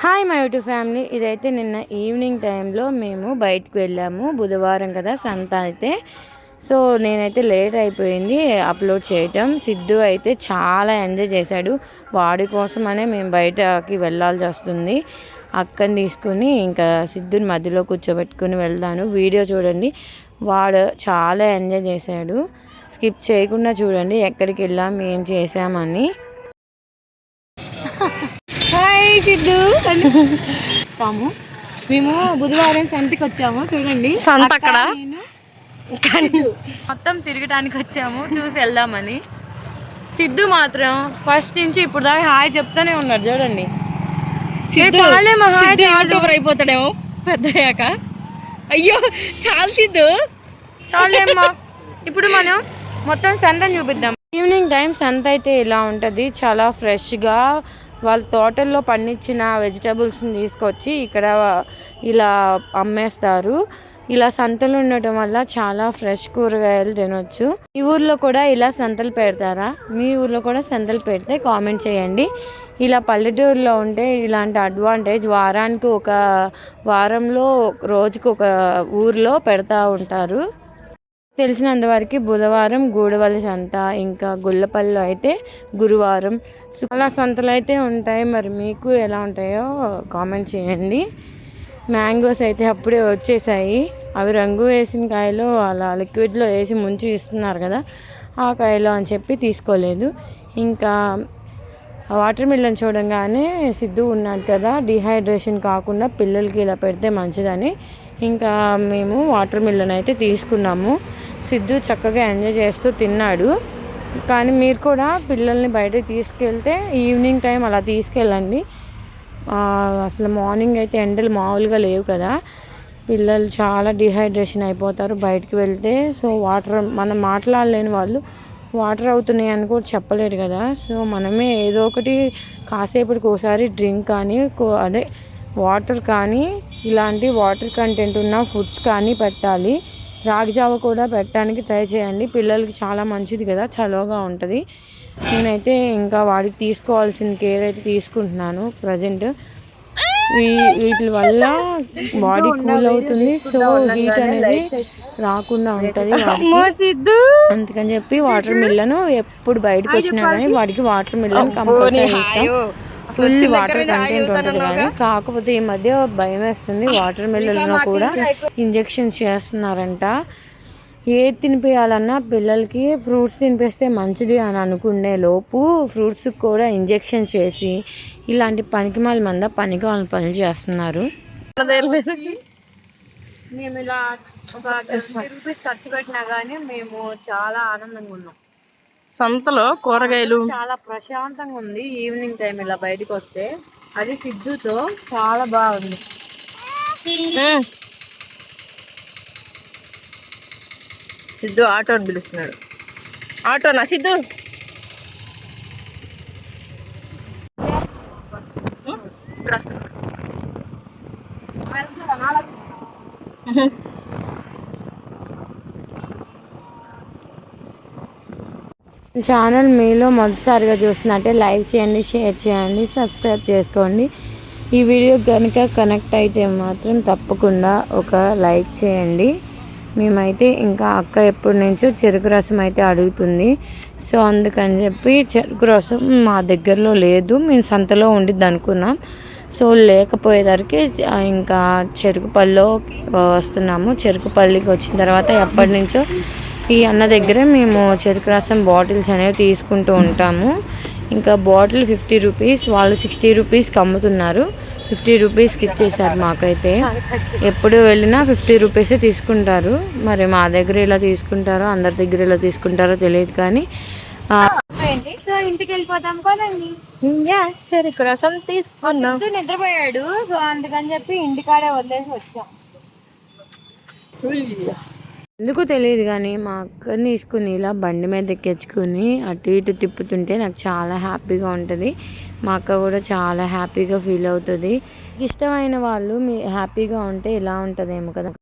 Hi my YouTube family. ఇదైతే నిన్న evening టైంలో మేము బయటకు వెళ్ళాము. బుధవారం కదా సంత అయితే. సో నేనైతే లేట్ అయిపోయింది అప్లోడ్ చేయటం. సిద్ధు అయితే చాలా ఎంజాయ్ చేశాడు. వాడి కోసమనే మేము బయటకి వెళ్ళాల్సి వస్తుంది. అక్కని తీసుకుని ఇంకా సిద్ధుని మధ్యలో కూర్చోబెట్టుకుని వెళ్తాను. వీడియో చూడండి. వాడు చాలా ఎంజాయ్ చేశాడు. స్కిప్ చేయకుండా చూడండి ఎక్కడికి వెళ్ళాం ఏం చేసామని. హాయ్ సిద్ధు. ఇస్తాము మేము బుధవారం సంతకి వచ్చాము. చూడండి సంత అక్కడ మొత్తం తిరగటానికి వచ్చాము. చూసి వెళ్దామని. సిద్ధు మాత్రం ఫస్ట్ నుంచి ఇప్పుడు దాకా హాయ్ చెప్తానే ఉన్నాడు. చూడండి యూట్యూబర్ అయిపోతాడేమో పెద్దయ్యాక. అయ్యో చాలు సిద్ధు చాలేమ్మా. ఇప్పుడు మనం మొత్తం సంతని చూపిద్దాం. ఈవినింగ్ టైం సంత అయితే ఇలా ఉంటుంది. చాలా ఫ్రెష్గా వాళ్ళ తోటల్లో పండించిన వెజిటబుల్స్ని తీసుకొచ్చి ఇక్కడ ఇలా అమ్మేస్తారు. ఇలా సంతలు ఉండటం వల్ల చాలా ఫ్రెష్ కూరగాయలు తినొచ్చు. ఈ ఊర్లో కూడా ఇలా సంతలు పెడతారా? మీ ఊర్లో కూడా సంతలు పెడితే కామెంట్ చేయండి. ఇలా పల్లెటూరులో ఉంటే ఇలాంటి అడ్వాంటేజ్ వారంలో రోజుకు ఒక ఊర్లో పెడతా ఉంటారు. తెలిసినంతవరకు బుధవారం గూడవల్లి సంత, ఇంకా గుల్లపల్లిలో అయితే గురువారం. చాలా సంతలు అయితే ఉంటాయి. మరి మీకు ఎలా ఉంటాయో కామెంట్ చేయండి. మ్యాంగోస్ అయితే అప్పుడే వచ్చేసాయి. అవి రంగు వేసిన కాయలు అలా లిక్విడ్లో వేసి ముంచి ఇస్తున్నారు కదా, ఆ కాయలు అని చెప్పి తీసుకోలేదు. ఇంకా వాటర్ మిల్లన్ చూడంగానే సిద్ధు ఉన్నాడు కదా, డిహైడ్రేషన్ కాకుండా పిల్లలకి ఇలా పెడితే మంచిదని ఇంకా మేము వాటర్ మిల్లన్ అయితే తీసుకున్నాము. సిద్ధు చక్కగా ఎంజాయ్ చేస్తూ తిన్నాడు. కానీ మీరు కూడా పిల్లల్ని బయటకు తీసుకెళ్తే ఈవినింగ్ టైం అలా తీసుకెళ్ళండి. అసలు మార్నింగ్ అయితే ఎండలు మామూలుగా లేవు కదా, పిల్లలు చాలా డిహైడ్రేషన్ అయిపోతారు బయటకు వెళ్తే. సో మనం మాట్లాడలేని వాళ్ళు వాటర్ అవుతున్నాయి అని కూడా చెప్పలేరు కదా. సో మనమే ఏదో ఒకటి కాసేపటికి ఒకసారి డ్రింక్ కానీ వాటర్ కానీ ఇలాంటి వాటర్ కంటెంట్ ఉన్న ఫుడ్స్ కానీ పెట్టాలి. రాగి జావ కూడా పెట్టడానికి ట్రై చేయండి. పిల్లలకి చాలా మంచిది కదా, చలువగా ఉంటుంది. నేనైతే ఇంకా వాడికి తీసుకోవాల్సిన కేర్ అయితే తీసుకుంటున్నాను ప్రజెంట్. వీటి వల్ల బాడీ కూల్ అవుతుంది. సో హీట్ అనేది రాకుండా ఉంటుంది. అందుకని చెప్పి వాటర్ మిల్లన్ ఎప్పుడు బయటకు వచ్చినా కానీ వాడికి వాటర్ మిల్లన్ కంపల్సరీ ఇస్తాం. ఫుల్ వాటర్ కంటెంట్ ఉంటుంది కానీ కాకపోతే ఈ మధ్య భయం వేస్తుంది. వాటర్ మిల్లన్లో కూడా ఇంజెక్షన్స్ చేస్తున్నారంట. ఏది తినిపించాలన్నా పిల్లలకి ఫ్రూట్స్ తినిపిస్తే మంచిది అని అనుకునే లోపు ఫ్రూట్స్ కూడా ఇంజెక్షన్ చేసి ఇలాంటి పనికిమాల మంద పనికిమాల పనులు చేస్తున్నారు. మేము ఇలా రూపీస్ ఖర్చు పెట్టినా కానీ మేము చాలా ఆనందంగా ఉన్నాం. సంతలో కూరగాయలు చాలా ప్రశాంతంగా ఉంది. ఈవినింగ్ టైం ఇలా బయటకు వస్తే అది సిద్ధుతో చాలా బాగుంది. సిద్ధు ఆటోని పిలుస్తున్నాడు. ఆటోనా సిద్ధు? ఛానల్ మీలో మొదటిసారిగా చూస్తున్నట్టే లైక్ చేయండి, షేర్ చేయండి, సబ్స్క్రైబ్ చేసుకోండి. ఈ వీడియో కనుక కనెక్ట్ అయితే మాత్రం తప్పకుండా ఒక లైక్ చేయండి. మేమైతే ఇంకా అక్క ఎప్పటి నుంచో చెరుకు రసం అయితే అడుగుతుంది. సో అందుకని చెప్పి చెరుకు రసం మా దగ్గరలో లేదు, మేము సంతలో ఉండిద్ది అనుకున్నాం. సో లేకపోయేసరికి ఇంకా చెరుకుపల్లిలో వస్తున్నాము. చెరుకుపల్లికి వచ్చిన తర్వాత ఎప్పటి నుంచో ఈ అన్న దగ్గర మేము చెరుకు రసం బాటిల్స్ అనేవి తీసుకుంటూ ఉంటాము. ఇంకా బాటిల్ 50 రూపీస్, వాళ్ళు 60 రూపీస్కి అమ్ముతున్నారు. 50 రూపీస్కి ఇచ్చేసారు మాకైతే. ఎప్పుడు వెళ్ళినా 50 రూపీసే తీసుకుంటారు. మరి మా దగ్గర ఇలా తీసుకుంటారో అందరి దగ్గర ఇలా తీసుకుంటారో తెలియదు. కానీ ఇంటికి వెళ్ళిపోతాం కదండి. చెరుకు రసం తీసుకున్నాం. నిద్రపోయాడు. సో అందుకని చెప్పి ఇంటికాడే వదిలేసి వచ్చాం. ఎందుకు తెలియదు కానీ మా అక్కని తీసుకుని ఇలా బండి మీద ఎక్కించుకుని అటు ఇటు తిప్పుతుంటే నాకు చాలా హ్యాపీగా ఉంటుంది. మా అక్క కూడా చాలా హ్యాపీగా ఫీల్ అవుతుంది. ఇష్టమైన వాళ్ళు హ్యాపీగా ఉంటే ఇలా ఉంటుందేమో కదా.